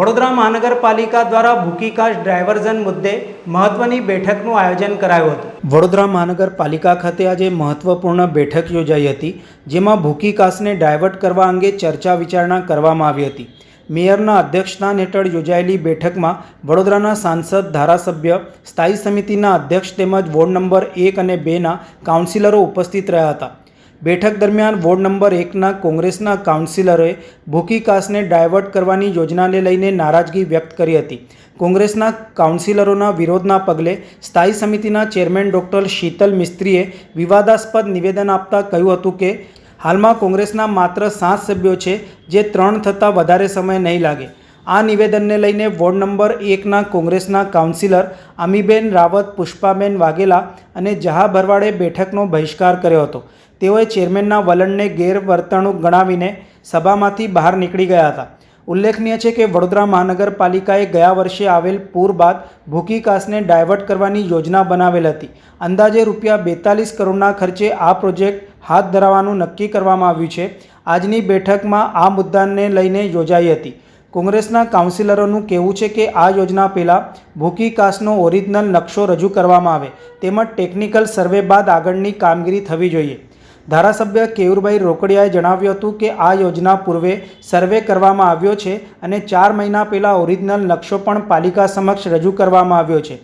વડોદરા મહાનગરપાલિકા દ્વારા ભૂકી કાસ્ટ ડાયવર્ઝન મુદ્દે મહત્વની બેઠકનું આયોજન કરાયું હતું। વડોદરા મહાનગરપાલિકા ખાતે આજે મહત્વપૂર્ણ બેઠક યોજાઈ હતી, જેમાં ભૂકી કાસ્ટને ડાયવર્ટ કરવા અંગે ચર્ચા વિચારણા કરવામાં આવી હતી। મેયરના અધ્યક્ષસ્થાન હેઠળ યોજાયેલી બેઠકમાં વડોદરાના સાંસદ, ધારાસભ્ય, સ્થાયી સમિતિના અધ્યક્ષ તેમજ વોર્ડ નંબર 1 અને 2ના કાઉન્સિલરો ઉપસ્થિત રહ્યા હતા। બેઠક દરમિયાન વોર્ડ નંબર 1ના કોંગ્રેસના કાઉન્સિલરોએ ભૂકી કાસ્ટને ડાયવર્ટ કરવાની યોજનાને લઈને નારાજગી વ્યક્ત કરી હતી। કોંગ્રેસના કાઉન્સિલરોના વિરોધના પગલે સ્થાયી સમિતિના ચેરમેન ડૉક્ટર શીતલ મિસ્ત્રીએ વિવાદાસ્પદ નિવેદન આપતા કહ્યું હતું કે હાલમાં કોંગ્રેસના માત્ર 7 સભ્યો છે, જે 3 થતાં વધારે સમય નહીં લાગે। આ નિવેદનને લઈને વોર્ડ નંબર 1ના કોંગ્રેસના કાઉન્સિલર અમીબેન રાવત, પુષ્પાબેન વાઘેલા અને જહા ભરવાડે બેઠકનો બહિષ્કાર કર્યો હતો। તેઓએ ચેરમેનના વલણને ગેરવર્તણૂક ગણાવીને સભામાંથી બહાર નીકળી ગયા હતા। ઉલ્લેખનીય છે કે વડોદરા મહાનગરપાલિકાએ ગયા વર્ષે આવેલ પૂર બાદ ભૂકી કાસ્ટને ડાયવર્ટ કરવાની યોજના બનાવેલ હતી। અંદાજે રૂપિયા 42 કરોડના ખર્ચે આ પ્રોજેક્ટ હાથ ધરવાનું નક્કી કરવામાં આવ્યું છે। આજની બેઠકમાં આ મુદ્દાને લઈને યોજાઈ હતી। કોંગ્રેસના કાઉન્સિલરોનું કહેવું છે કે આ યોજના પહેલાં ભૂકી કાસ્ટનો ઓરિજિનલ નકશો રજૂ કરવામાં આવે તેમજ ટેકનિકલ સર્વે બાદ આગળની કામગીરી થવી જોઈએ। ધારાસભ્ય કેયુરભાઈ રોકડિયાએ જણાવ્યું હતું કે આ યોજના પૂર્વે સર્વે કરવામાં આવ્યો છે અને 4 મહિના પહેલાં ઓરિજિનલ નકશો પણ પાલિકા સમક્ષ રજૂ કરવામાં આવ્યો છે।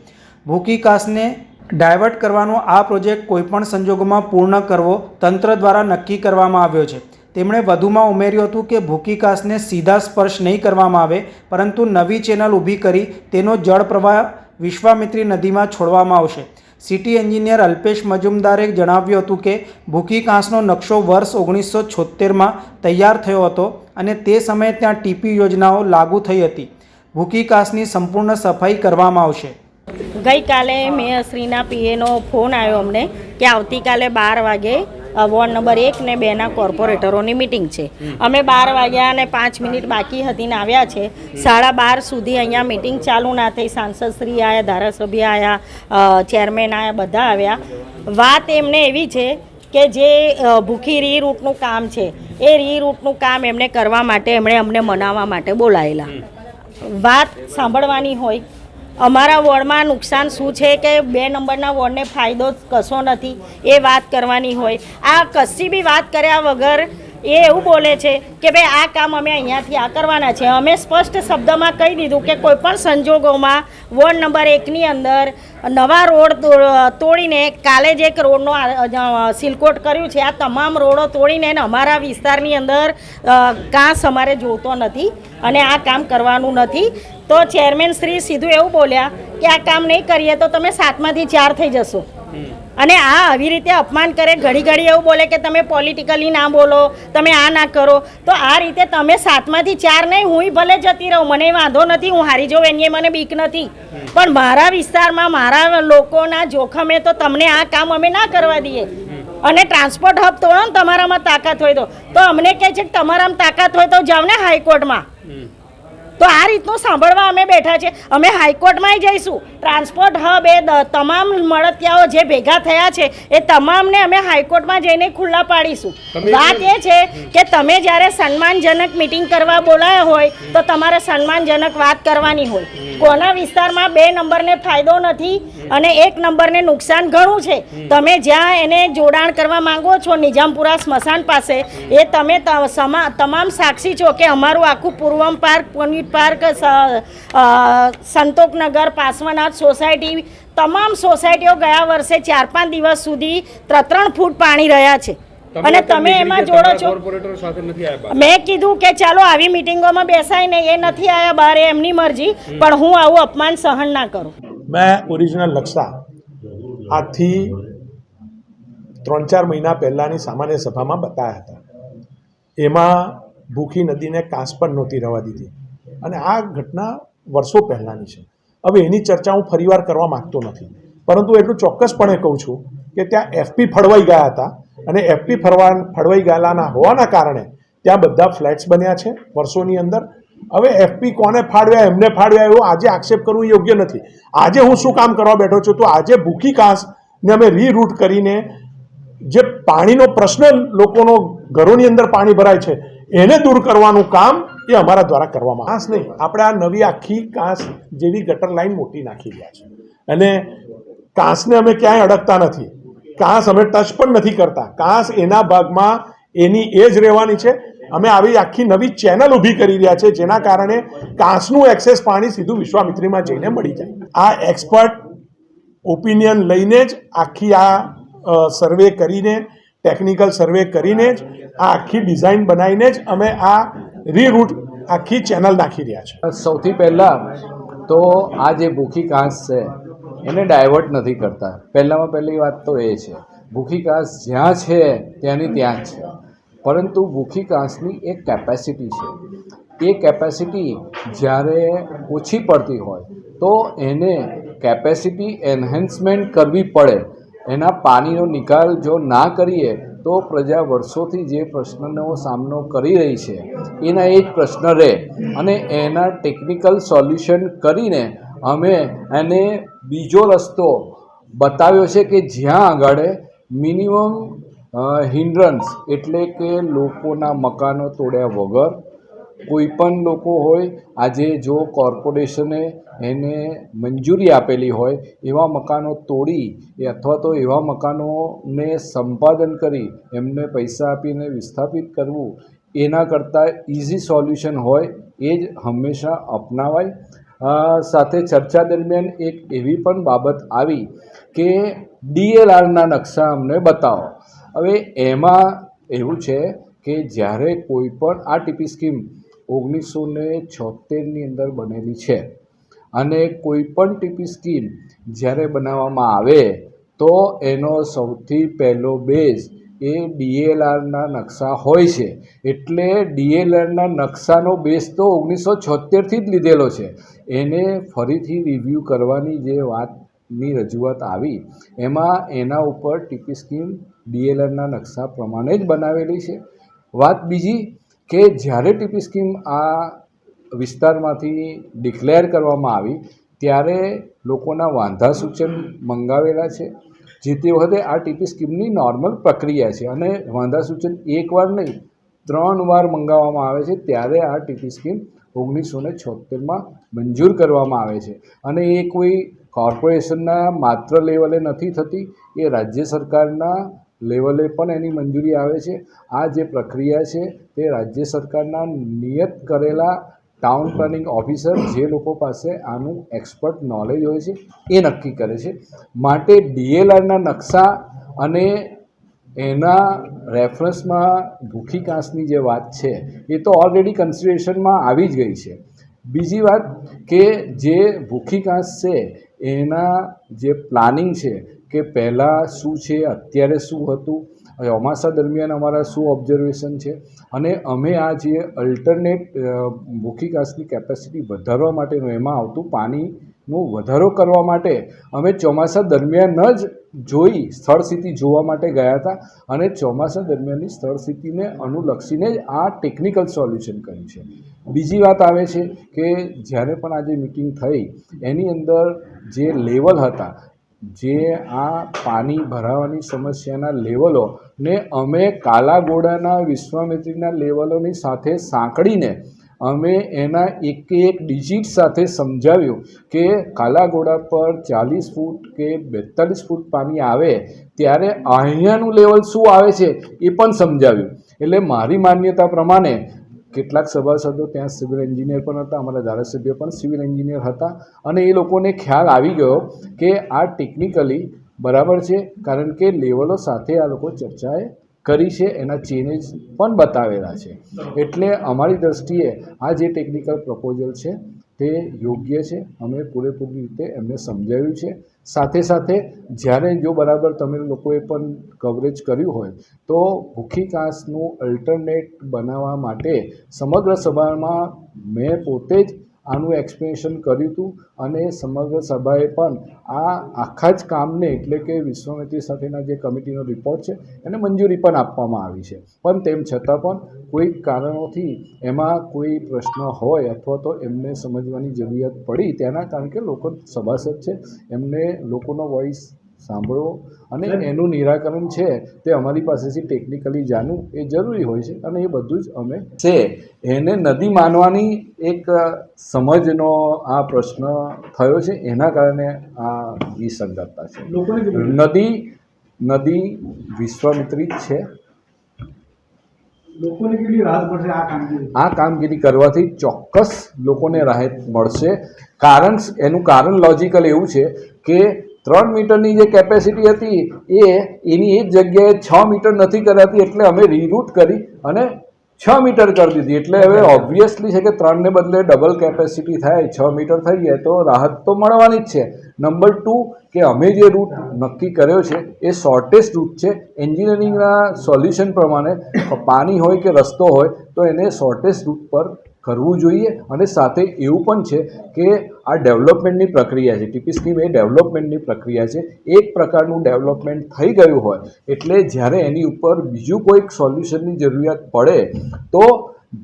ભૂકી કાસ્ટને ડાયવર્ટ કરવાનો આ પ્રોજેક્ટ કોઈપણ સંજોગોમાં પૂર્ણ કરવો તંત્ર દ્વારા નક્કી કરવામાં આવ્યો છે। તેમણે વધુમાં ઉમેર્યું હતું કે ભૂકી કાસ્ટને સીધા સ્પર્શ નહીં કરવામાં આવે, પરંતુ નવી ચેનલ ઊભી કરી તેનો જળ પ્રવાહ વિશ્વામિત્રી નદીમાં છોડવામાં આવશે। સિટી એન્જિનિયર અલ્પેશ મજુમદારે જણાવ્યું હતું કે ભૂકી કાસ્ટનો નકશો વર્ષ 1976માં તૈયાર થયો હતો અને તે સમયે ત્યાં ટીપી યોજનાઓ લાગુ થઈ હતી। ભૂકી કાસ્ટની સંપૂર્ણ સફાઈ કરવામાં આવશે। ગઈકાલે મેયરશ્રીના પીએનો ફોન આવ્યો અમને કે આવતીકાલે 12 વાગે વોર્ડ નંબર 1 ને 2ના કોર્પોરેટરોની મિટિંગ છે। અમે 12 વાગ્યા અને 5 મિનિટ બાકી હતી ને આવ્યા છે। 12:30 સુધી અહીંયા મિટિંગ ચાલુ ના થઈ। સાંસદશ્રી આવ્યા, ધારાસભ્ય આવ્યા, ચેરમેન આવ્યા, બધા આવ્યા। વાત એમને એવી છે કે જે ભૂખી રીરૂટનું કામ છે, એ રીરૂટનું કામ એમને કરવા માટે એમણે અમને મનાવવા માટે બોલાયેલા। વાત સાંભળવાની હોય, અમારા વોર્ડમાં નુકસાન શું છે કે 2 નંબરના વોર્ડને ફાયદો કશો નથી, એ વાત કરવાની હોય। આ કશી બી વાત કર્યા વગર એ એવું બોલે છે કે ભાઈ આ કામ અમે અહીંયાથી આ કરવાના છે। અમે સ્પષ્ટ શબ્દમાં કહી દીધું કે કોઈપણ સંજોગોમાં વોર્ડ નંબર 1ની અંદર નવા રોડ તોડીને, કાલે જ એક રોડનો સિલકોટ કર્યું છે, આ તમામ રોડો તોડીને અમારા વિસ્તારની અંદર કાંસ અમારે જોતો નથી અને આ કામ કરવાનું નથી। તો ચેરમેન શ્રી સીધું એવું બોલ્યા કે આ કામ નહીં કરીએ તો તમે 7માંથી 4 થઈ જશો। અને આ આવી રીતે અપમાન કરે, ઘડી ઘડી એવું બોલે કે તમે પોલિટિકલી ના બોલો, તમે આ ના કરો। તો આ રીતે તમે 7માંથી 4 નહીં, હું ભલે જતી રહું, મને વાંધો નથી, હું હારી જાઉં એની મને બીક નથી, પણ મારા વિસ્તારમાં મારા લોકોના જોખમે તો તમને આ કામ અમે ના કરવા દઈએ। અને ટ્રાન્સપોર્ટ હબ તોડો ને તમારામાં તાકાત હોય તો અમને કહે છે કે તમારામાં તાકાત હોય તો જાઓ ને હાઈકોર્ટમાં। તો આ રીતનું સાંભળવા અમે બેઠા છે। અમે હાઈકોર્ટમાં જઈશું। ટ્રાન્સપોર્ટ હબ એ તમામ મળતિયાઓ જે ભેગા થયા છે એ તમામને અમે હાઈકોર્ટમાં જઈને ખુલ્લા પાડીશું। વાત એ છે કે તમે જ્યારે સન્માનજનક મિટિંગ કરવા બોલાયા હોય તો તમારે સન્માનજનક વાત કરવાની હોય। કોના વિસ્તારમાં 2 નંબરને ફાયદો નથી અને 1 નંબરને નુકસાન ઘણું છે, તમે જ્યાં એને જોડાણ કરવા માંગો છો નિજામપુરા સ્મશાન પાસે, એ તમે તમામ સાક્ષી છો કે અમારું આખું પૂર્વમ પાર્ક, સંતોકનગર, પાસવાનાથ સોસાયટી, તમામ સોસાયટીઓ ગયા વર્ષે 4-5 દિવસ સુધી 3 ફૂટ પાણી રહ્યા છે અને તમે એમાં જોડો છો। મેં કીધું કે ચાલો આવી મિટિંગોમાં બેસાય ને, એ નથી આવ્યા બહાર, એમની મરજી, પણ હું આવું અપમાન સહન ના કરું। મેં ઓરિજિનલ નકશા આજથી 3-4 મહિના પહેલાંની સામાન્ય સભામાં બતાવ્યા હતા। એમાં ભૂખી નદીને કાંસ પણ નહોતી રહેવા દીધી અને આ ઘટના વર્ષો પહેલાંની છે। હવે એની ચર્ચા હું ફરીવાર કરવા માગતો નથી, પરંતુ એટલું ચોક્કસપણે કહું છું કે ત્યાં એફપી ફળવાઈ ગયા હતા અને એફપી ફળવાઈ ગયેલાના હોવાના કારણે ત્યાં બધા ફ્લેટ્સ બન્યા છે વર્ષોની અંદર। હવે એફપી કોને ફાળવ્યા, એમને ફાળવ્યા, એવો આજે આક્ષેપ કરવું યોગ્ય નથી। આજે હું શું કામ કરવા બેઠો છું, તો આજે ભૂખી કાસ્ટને અમે રીરૂટ કરીને જે પાણીનો પ્રશ્ન લોકોનો ઘરોની અંદર પાણી ભરાય છે એને દૂર કરવાનું કામ એ અમારા દ્વારા કરવામાં કાંસ નહીં, આપણે આ નવી આખી કાંસ જેવી ગટર લાઈન મોટી નાખી રહ્યા છે અને કાંસને અમે ક્યાંય અડકતા નથી, કાંસ અમે ટચ પણ નથી કરતા, કાંસ એના ભાગમાં એની એ જ રહેવાની છે. અમે આવી આખી નવી ચેનલ ઊભી કરી રહ્યા છે જેના કારણે કાંસનું એક્સેસ પાણી સીધું વિશ્વામિત્રીમાં જઈને મળી જાય. આ એક્સપર્ટ ઓપિનિયન લઈને જ આખી આ સર્વે કરીને, ટેકનિકલ સર્વે કરીને જ આ આખી ડિઝાઇન બનાવીને જ અમે આ રીરૂટ આખી ચેનલ નાખી રહ્યા છે. સૌથી પહેલાં તો આ જે ભૂખી કાંસ છે એને ડાયવર્ટ નથી કરતા. પહેલી વાત તો એ છે, ભૂખી કાંસ જ્યાં છે ત્યાંની ત્યાં જ છે, પરંતુ ભૂખી કાંસની એક કેપેસિટી છે. એ કેપેસિટી જ્યારે ઓછી પડતી હોય તો એને કેપેસિટી એન્હેન્સમેન્ટ કરવી પડે. એના પાણીનો નિકાલ જો ના કરીએ તો પ્રજા વર્ષોથી જે પ્રશ્નનો સામનો કરી રહી છે એના એ જ પ્રશ્ન રહે, અને એના ટેકનિકલ સોલ્યુશન કરીને અમે એને બીજો રસ્તો બતાવ્યો છે કે જ્યાં આગળ મિનિમમ હિન્ડ્રન્સ એટલે કે લોકોના મકાનો તોડ્યા વગર, કોઈ પણ લોકો હોય આજે જો કોર્પોરેશને એને મંજૂરી આપેલી હોય એવા મકાનો તોડી અથવા તો એવા મકાનોને સંપાદન કરી એમને પૈસા આપીને વિસ્થાપિત કરવું, એના કરતાં ઇઝી સોલ્યુશન હોય એ જ હંમેશા અપનાવાય. સાથે ચર્ચા દરમિયાન એક એવી પણ બાબત આવી કે DLRના નકશા અમને બતાવો. હવે એમાં એવું છે કે જ્યારે કોઈ પણ આ ટીપી સ્કીમ 1976ની અંદર બનેલી છે, અને કોઈ પણ ટીપી સ્કીમ જ્યારે બનાવવામાં આવે તો એનો સૌથી પહેલો બેઝ એ DLRના નકશા હોય છે. એટલે DLRના નકશાનો બેઝ તો 1976થી જ લીધેલો છે. એને ફરીથી રિવ્યૂ કરવાની જે વાતની રજૂઆત આવી એમાં એના ઉપર ટીપી સ્કીમ DLRના નકશા પ્રમાણે જ બનાવેલી છે. વાત બીજી કે જ્યારે ટીપી સ્કીમ આ વિસ્તારમાંથી ડિક્લેર કરવામાં આવી ત્યારે લોકોના વાંધા સૂચન મંગાવેલા છે. જે તે વખતે આ ટીપી સ્કીમની નોર્મલ પ્રક્રિયા છે અને વાંધા સૂચન એકવાર નહીં 3 વાર મંગાવવામાં આવે છે, ત્યારે આ ટીપી સ્કીમ 1976માં મંજૂર કરવામાં આવે છે. અને એ કોઈ કોર્પોરેશનના માત્ર લેવલે નથી થતી, એ રાજ્ય સરકારના લેવલે પણ એની મંજૂરી આવે છે. આ જે પ્રક્રિયા છે તે રાજ્ય સરકારના નિયત કરેલા ટાઉન પ્લાનિંગ ઓફિસર, જે લોકો પાસે આનું એક્સપર્ટ નોલેજ હોય છે, એ નક્કી કરે છે. માટે DLRના નકશા અને એના રેફરન્સમાં ભૂખી કાંસની જે વાત છે એ તો ઓલરેડી કન્સિડરેશનમાં આવી જ ગઈ છે. બીજી વાત કે જે ભૂખી કાંસ છે એના જે પ્લાનિંગ છે કે પહેલાં શું છે, અત્યારે શું હતું, ચોમાસા દરમિયાન અમારા શું ઓબ્ઝર્વેશન છે, અને અમે આ જે અલ્ટરનેટ ભૂખી કાંસની કેપેસિટી વધારવા માટેનું એમાં આવતું પાણીનો વધારો કરવા માટે અમે ચોમાસા દરમિયાન જ સ્થળ સ્થિતિ જોવા માટે ગયા હતા, અને ચોમાસા દરમિયાનની સ્થળ સ્થિતિને અનુલક્ષીને જ આ ટેકનિકલ સોલ્યુશન કર્યું છે. બીજી વાત આવે છે કે જ્યારે પણ આજે મિટિંગ થઈ એની અંદર જે લેવલ હતા, જે આ પાણી ભરાવાની સમસ્યાના લેવલોને અમે કાલાઘોડાના વિશ્વામિત્રીના લેવલોની સાથે સાંકળીને અમે એના એક ડિજિટ સાથે સમજાવ્યું કે કાલાઘોડા પર 40 ફૂટ કે 42 ફૂટ પાણી આવે ત્યારે અહીંયાનું લેવલ શું આવે છે એ પણ સમજાવ્યું. એટલે મારી માન્યતા પ્રમાણે કેટલાક સભાસદો ત્યાં સિવિલ એન્જિનિયર પણ હતા, અમારા ધારાસભ્ય પણ સિવિલ એન્જિનિયર હતા, અને એ લોકોને ખ્યાલ આવી ગયો કે આ ટેકનિકલી બરાબર છે, કારણ કે લેવલો સાથે આ લોકો ચર્ચાએ કરી છે, એના ચેન્જીસ પણ બતાવેલા છે. એટલે અમારી દૃષ્ટિએ આ જે ટેકનિકલ પ્રપોઝલ છે તે યોગ્ય છે. અમે પૂરેપૂરી રીતે એમને સમજાવ્યું છે. સાથે સાથે જ્યારે જો બરાબર તમે લોકોએ પણ કવરેજ કર્યું હોય તો ભૂખી કાંસનું અલ્ટરનેટ બનાવવા માટે સમગ્ર સભામાં મેં પોતે જ આનું એક્સપ્લેનેશન કર્યું હતું, અને સમગ્ર સભાએ પણ આ આખા જ કામને એટલે કે વિશ્વામિત્રી સાથેના જે કમિટીનો રિપોર્ટ છે એને મંજૂરી પણ આપવામાં આવી છે. પણ તેમ છતાં પણ કોઈ કારણોથી એમાં કોઈ પ્રશ્ન હોય અથવા તો એમને સમજવાની જરૂરિયાત પડી, તેના કારણ કે લોકો સભાસદ છે, એમને લોકોનો વોઇસ સાંભળવો અને એનું નિરાકરણ છે તે અમારી પાસેથી ટેકનિકલી જાણવું એ જરૂરી હોય છે અને એ બધું જ અમે છે. એને નદી માનવાની એક સમજનો આ પ્રશ્ન થયો છે, એના કારણે આ વિસંગતતા છે. નદી વિશ્વામિત્રી જ છે. લોકોને કેટલી રાહત મળશે આ કામગીરી? આ કામગીરી કરવાથી ચોક્કસ લોકોને રાહત મળશે. એનું કારણ લોજિકલ એવું છે કે 3 મીટરની જે કેપેસિટી હતી એની એ જ જગ્યાએ 6 મીટર નથી કરાતી, એટલે અમે રીરૂટ કરી અને 6 મીટર કરી દીધી. એટલે હવે ઓબ્વિયસલી છે કે 3ને બદલે ડબલ કેપેસિટી થાય, 6 મીટર થઈ જાય તો રાહત તો મળવાની જ છે. નંબર 2 કે અમે જે રૂટ નક્કી કર્યો છે એ શોર્ટેસ્ટ રૂટ છે. એન્જિનિયરિંગના સોલ્યુશન પ્રમાણે પાણી હોય કે રસ્તો હોય તો એને શોર્ટેસ્ટ રૂટ પર કરવું જોઈએ. અને સાથે એવું પણ છે કે આ ડેવલપમેન્ટની પ્રક્રિયા છે, ટીપી સ્કીમ એ ડેવલપમેન્ટની પ્રક્રિયા છે. એક પ્રકારનું ડેવલપમેન્ટ થઈ ગયું હોય એટલે જ્યારે એની ઉપર બીજું કોઈક સોલ્યુશનની જરૂરિયાત પડે તો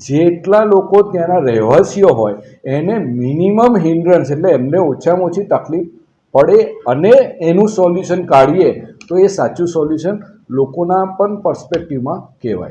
જેટલા લોકો ત્યાંના રહેવાસીઓ હોય એને મિનિમમ હિન્ડ્રન્સ એટલે એમને ઓછામાં ઓછી તકલીફ પડે અને એનું સોલ્યુશન કાઢીએ તો એ સાચું સોલ્યુશન લોકોના પણ પર્સ્પેક્ટિવમાં કહેવાય.